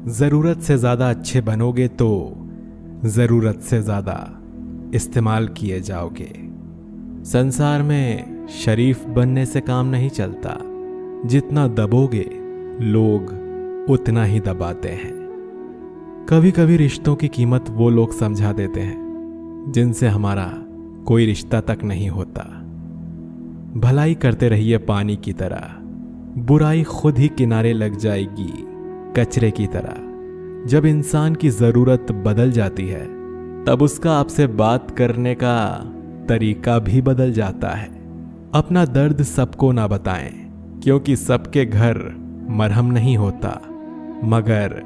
जरूरत से ज्यादा अच्छे बनोगे तो जरूरत से ज्यादा इस्तेमाल किए जाओगे। संसार में शरीफ बनने से काम नहीं चलता, जितना दबोगे लोग उतना ही दबाते हैं। कभी कभी रिश्तों की कीमत वो लोग समझा देते हैं जिनसे हमारा कोई रिश्ता तक नहीं होता। भलाई करते रहिए पानी की तरह, बुराई खुद ही किनारे लग जाएगी कचरे की तरह। जब इंसान की जरूरत बदल जाती है तब उसका आपसे बात करने का तरीका भी बदल जाता है। अपना दर्द सबको ना बताएं, क्योंकि सबके घर मरहम नहीं होता, मगर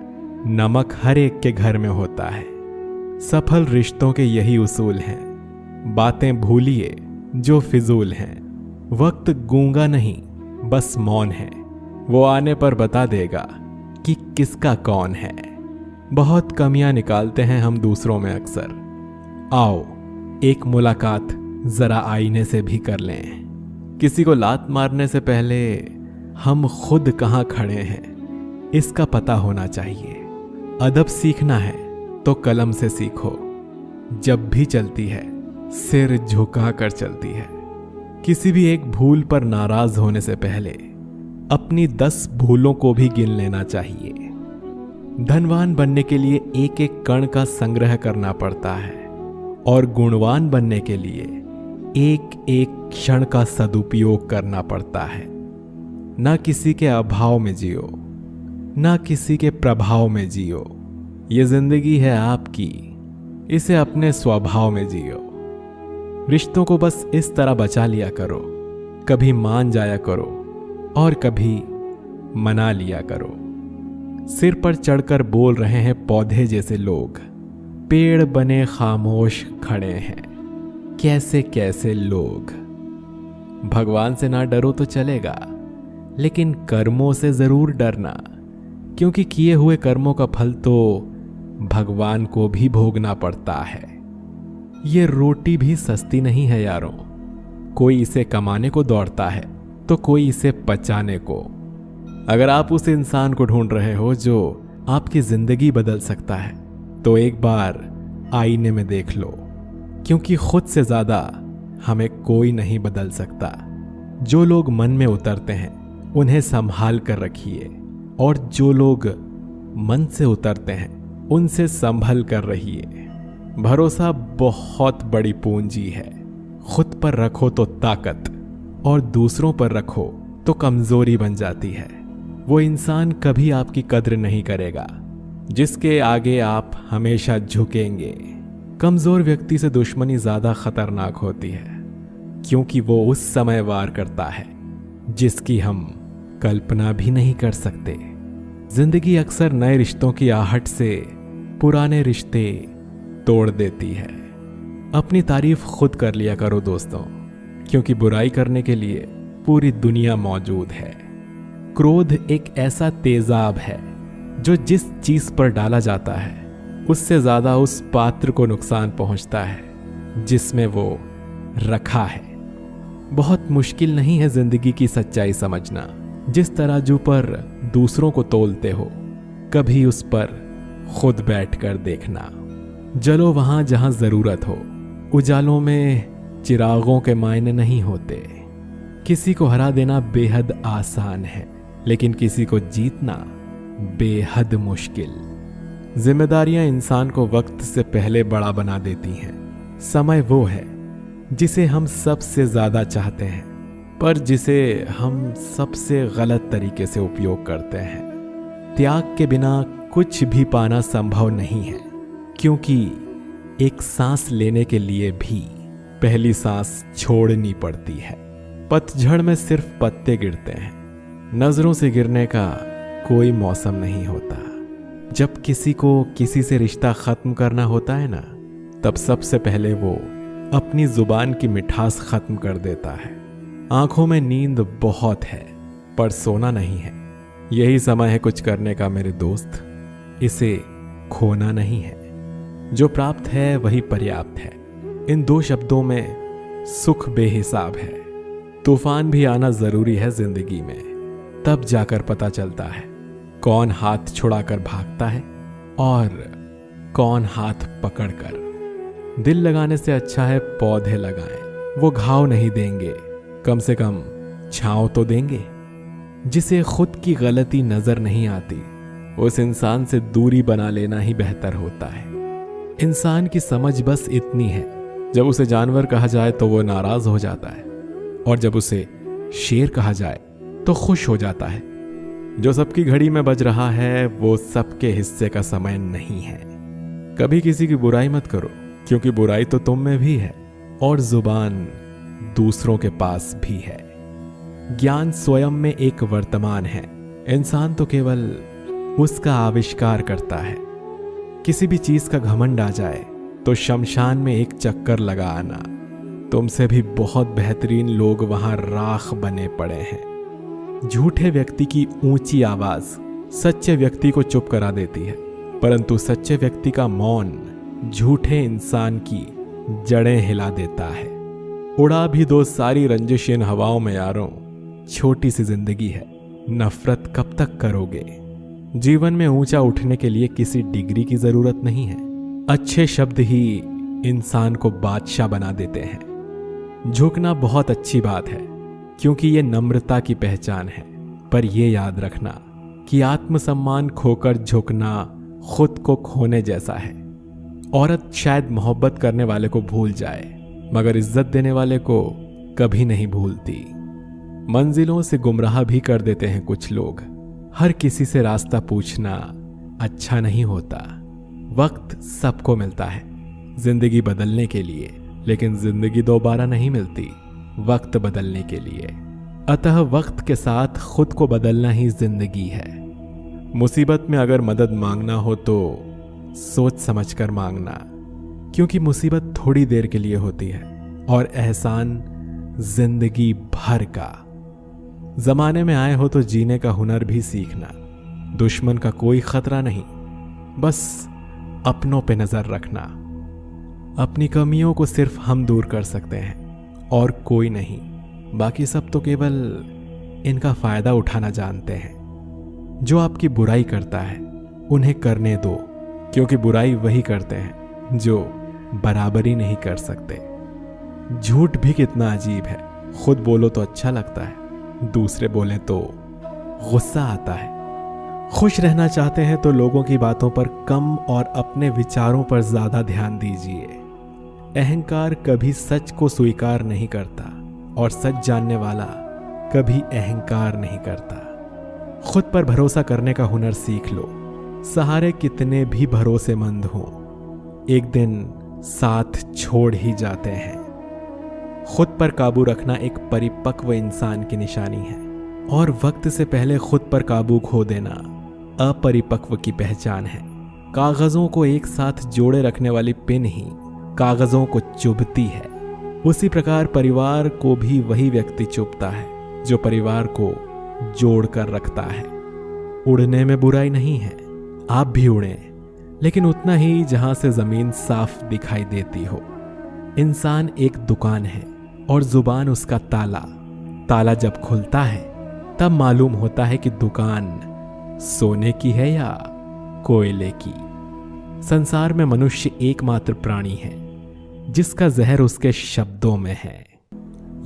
नमक हर एक के घर में होता है। सफल रिश्तों के यही उसूल हैं। बातें भूलिए जो फिजूल हैं। वक्त गूंगा नहीं, बस मौन है। वो आने पर बता देगा कि किसका कौन है। बहुत कमियां निकालते हैं हम दूसरों में अक्सर। आओ एक मुलाकात जरा आईने से भी कर लें। किसी को लात मारने से पहले हम खुद कहां खड़े हैं इसका पता होना चाहिए। अदब सीखना है तो कलम से सीखो। जब भी चलती है सिर झुका कर चलती है। किसी भी एक भूल पर नाराज होने से पहले अपनी 10 भूलों को भी गिन लेना चाहिए। धनवान बनने के लिए एक एक कण का संग्रह करना पड़ता है और गुणवान बनने के लिए एक एक क्षण का सदुपयोग करना पड़ता है। ना किसी के अभाव में जियो, ना किसी के प्रभाव में जियो। ये जिंदगी है आपकी, इसे अपने स्वभाव में जियो। रिश्तों को बस इस तरह बचा लिया करो, कभी मान जाया करो और कभी मना लिया करो। सिर पर चढ़कर बोल रहे हैं पौधे जैसे लोग, पेड़ बने खामोश खड़े हैं कैसे कैसे लोग। भगवान से ना डरो तो चलेगा, लेकिन कर्मों से जरूर डरना, क्योंकि किए हुए कर्मों का फल तो भगवान को भी भोगना पड़ता है। ये रोटी भी सस्ती नहीं है यारों। कोई इसे कमाने को दौड़ता है तो कोई इसे पचाने को। अगर आप उस इंसान को ढूंढ रहे हो जो आपकी जिंदगी बदल सकता है तो एक बार आईने में देख लो, क्योंकि खुद से ज्यादा हमें कोई नहीं बदल सकता। जो लोग मन में उतरते हैं उन्हें संभाल कर रखिए, और जो लोग मन से उतरते हैं उनसे संभल कर रहिए। भरोसा बहुत बड़ी पूंजी है। खुद पर रखो तो ताकत, और दूसरों पर रखो तो कमजोरी बन जाती है। वो इंसान कभी आपकी कद्र नहीं करेगा जिसके आगे आप हमेशा झुकेंगे। कमजोर व्यक्ति से दुश्मनी ज्यादा खतरनाक होती है, क्योंकि वो उस समय वार करता है जिसकी हम कल्पना भी नहीं कर सकते। जिंदगी अक्सर नए रिश्तों की आहट से पुराने रिश्ते तोड़ देती है। अपनी तारीफ खुद कर लिया करो दोस्तों, क्योंकि बुराई करने के लिए पूरी दुनिया मौजूद है। क्रोध एक ऐसा तेजाब है जो जिस चीज पर डाला जाता है उससे ज्यादा उस पात्र को नुकसान पहुंचता है जिसमें वो रखा है। बहुत मुश्किल नहीं है जिंदगी की सच्चाई समझना। जिस तराजू पर दूसरों को तोलते हो, कभी उस पर खुद बैठकर देखना। जलो वहां जहां जरूरत हो। उजालों में चिरागों के मायने नहीं होते। किसी को हरा देना बेहद आसान है, लेकिन किसी को जीतना बेहद मुश्किल। जिम्मेदारियां इंसान को वक्त से पहले बड़ा बना देती हैं। समय वो है जिसे हम सबसे ज्यादा चाहते हैं, पर जिसे हम सबसे गलत तरीके से उपयोग करते हैं। त्याग के बिना कुछ भी पाना संभव नहीं है, क्योंकि एक सांस लेने के लिए भी पहली सांस छोड़नी पड़ती है। पतझड़ में सिर्फ पत्ते गिरते हैं। नजरों से गिरने का कोई मौसम नहीं होता। जब किसी को किसी से रिश्ता खत्म करना होता है ना, तब सबसे पहले वो अपनी जुबान की मिठास खत्म कर देता है। आंखों में नींद बहुत है, पर सोना नहीं है। यही समय है कुछ करने का मेरे दोस्त। इसे खोना नहीं है। जो प्राप्त है वही पर्याप्त है। इन 2 शब्दों में सुख बेहिसाब है। तूफान भी आना जरूरी है जिंदगी में, तब जाकर पता चलता है कौन हाथ छुड़ाकर भागता है और कौन हाथ पकड़कर। दिल लगाने से अच्छा है पौधे लगाएं। वो घाव नहीं देंगे, कम से कम छांव तो देंगे। जिसे खुद की गलती नजर नहीं आती, उस इंसान से दूरी बना लेना ही बेहतर होता है। इंसान की समझ बस इतनी है, जब उसे जानवर कहा जाए तो वो नाराज हो जाता है, और जब उसे शेर कहा जाए तो खुश हो जाता है। जो सबकी घड़ी में बज रहा है वो सबके हिस्से का समय नहीं है। कभी किसी की बुराई मत करो, क्योंकि बुराई तो तुम में भी है और जुबान दूसरों के पास भी है। ज्ञान स्वयं में एक वर्तमान है, इंसान तो केवल उसका आविष्कार करता है। किसी भी चीज का घमंड आ जाए तो शमशान में एक चक्कर लगा आना। तुमसे भी बहुत बेहतरीन लोग वहां राख बने पड़े हैं। झूठे व्यक्ति की ऊंची आवाज सच्चे व्यक्ति को चुप करा देती है, परंतु सच्चे व्यक्ति का मौन झूठे इंसान की जड़ें हिला देता है। उड़ा भी दो सारी रंजिश इन हवाओं में यारों, छोटी सी जिंदगी है, नफरत कब तक करोगे। जीवन में ऊंचा उठने के लिए किसी डिग्री की जरूरत नहीं है। अच्छे शब्द ही इंसान को बादशाह बना देते हैं। झुकना बहुत अच्छी बात है, क्योंकि ये नम्रता की पहचान है, पर यह याद रखना कि आत्मसम्मान खोकर झुकना खुद को खोने जैसा है। औरत शायद मोहब्बत करने वाले को भूल जाए, मगर इज्जत देने वाले को कभी नहीं भूलती। मंजिलों से गुमराह भी कर देते हैं कुछ लोग। हर किसी से रास्ता पूछना अच्छा नहीं होता। वक्त सबको मिलता है जिंदगी बदलने के लिए, लेकिन जिंदगी दोबारा नहीं मिलती वक्त बदलने के लिए। अतः वक्त के साथ खुद को बदलना ही जिंदगी है। मुसीबत में अगर मदद मांगना हो तो सोच समझकर मांगना, क्योंकि मुसीबत थोड़ी देर के लिए होती है और एहसान जिंदगी भर का। जमाने में आए हो तो जीने का हुनर भी सीखना। दुश्मन का कोई खतरा नहीं, बस अपनों पे नजर रखना। अपनी कमियों को सिर्फ हम दूर कर सकते हैं और कोई नहीं। बाकी सब तो केवल इनका फायदा उठाना जानते हैं। जो आपकी बुराई करता है उन्हें करने दो, क्योंकि बुराई वही करते हैं जो बराबरी नहीं कर सकते। झूठ भी कितना अजीब है, खुद बोलो तो अच्छा लगता है, दूसरे बोले तो गुस्सा आता है। खुश रहना चाहते हैं तो लोगों की बातों पर कम और अपने विचारों पर ज्यादा ध्यान दीजिए। अहंकार कभी सच को स्वीकार नहीं करता और सच जानने वाला कभी अहंकार नहीं करता। खुद पर भरोसा करने का हुनर सीख लो। सहारे कितने भी भरोसेमंद हों, एक दिन साथ छोड़ ही जाते हैं। खुद पर काबू रखना एक परिपक्व इंसान की निशानी है, और वक्त से पहले खुद पर काबू खो देना अपरिपक्व की पहचान है। कागजों को एक साथ जोड़े रखने वाली पिन ही कागजों को चुभती है। उसी प्रकार परिवार को भी वही व्यक्ति चुभता है जो परिवार को जोड़ कर रखता है। उड़ने में बुराई नहीं है, आप भी उड़ें, लेकिन उतना ही जहां से जमीन साफ दिखाई देती हो। इंसान एक दुकान है और जुबान उसका ताला। ताला जब खुलता है तब मालूम होता है कि दुकान सोने की है या कोयले की। संसार में मनुष्य एकमात्र प्राणी है जिसका जहर उसके शब्दों में है।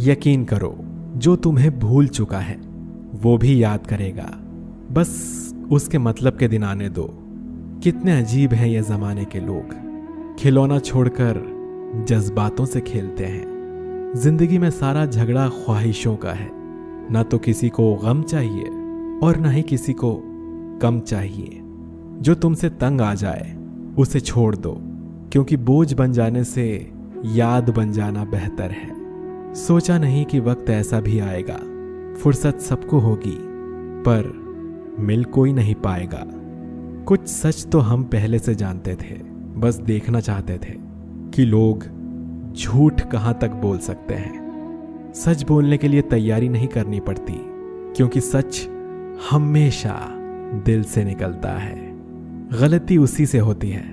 यकीन करो, जो तुम्हें भूल चुका है वो भी याद करेगा, बस उसके मतलब के दिन आने दो। कितने अजीब हैं ये जमाने के लोग, खिलौना छोड़कर जज्बातों से खेलते हैं। जिंदगी में सारा झगड़ा ख्वाहिशों का है। ना तो किसी को गम चाहिए और ना ही किसी को कम चाहिए। जो तुमसे तंग आ जाए उसे छोड़ दो, क्योंकि बोझ बन जाने से याद बन जाना बेहतर है। सोचा नहीं कि वक्त ऐसा भी आएगा। फुर्सत सबको होगी, पर मिल कोई नहीं पाएगा। कुछ सच तो हम पहले से जानते थे, बस देखना चाहते थे कि लोग झूठ कहां तक बोल सकते हैं। सच बोलने के लिए तैयारी नहीं करनी पड़ती, क्योंकि सच हमेशा दिल से निकलता है। गलती उसी से होती है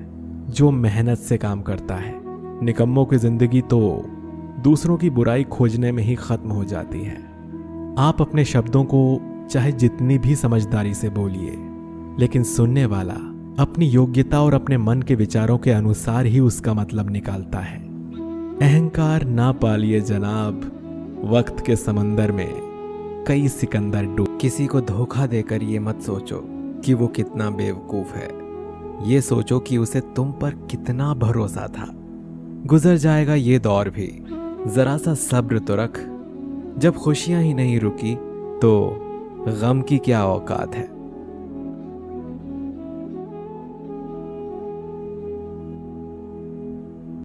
जो मेहनत से काम करता है। निकम्मों की जिंदगी तो दूसरों की बुराई खोजने में ही खत्म हो जाती है। आप अपने शब्दों को चाहे जितनी भी समझदारी से बोलिए, लेकिन सुनने वाला अपनी योग्यता और अपने मन के विचारों के अनुसार ही उसका मतलब निकालता है। अहंकार ना पालिए जनाब, वक्त के समंदर में कई सिकंदर डूब। किसी को धोखा देकर ये मत सोचो कि वो कितना बेवकूफ है, ये सोचो कि उसे तुम पर कितना भरोसा था। गुजर जाएगा ये दौर भी, जरा सा सब्र तो रख। जब खुशियां ही नहीं रुकी तो गम की क्या औकात है।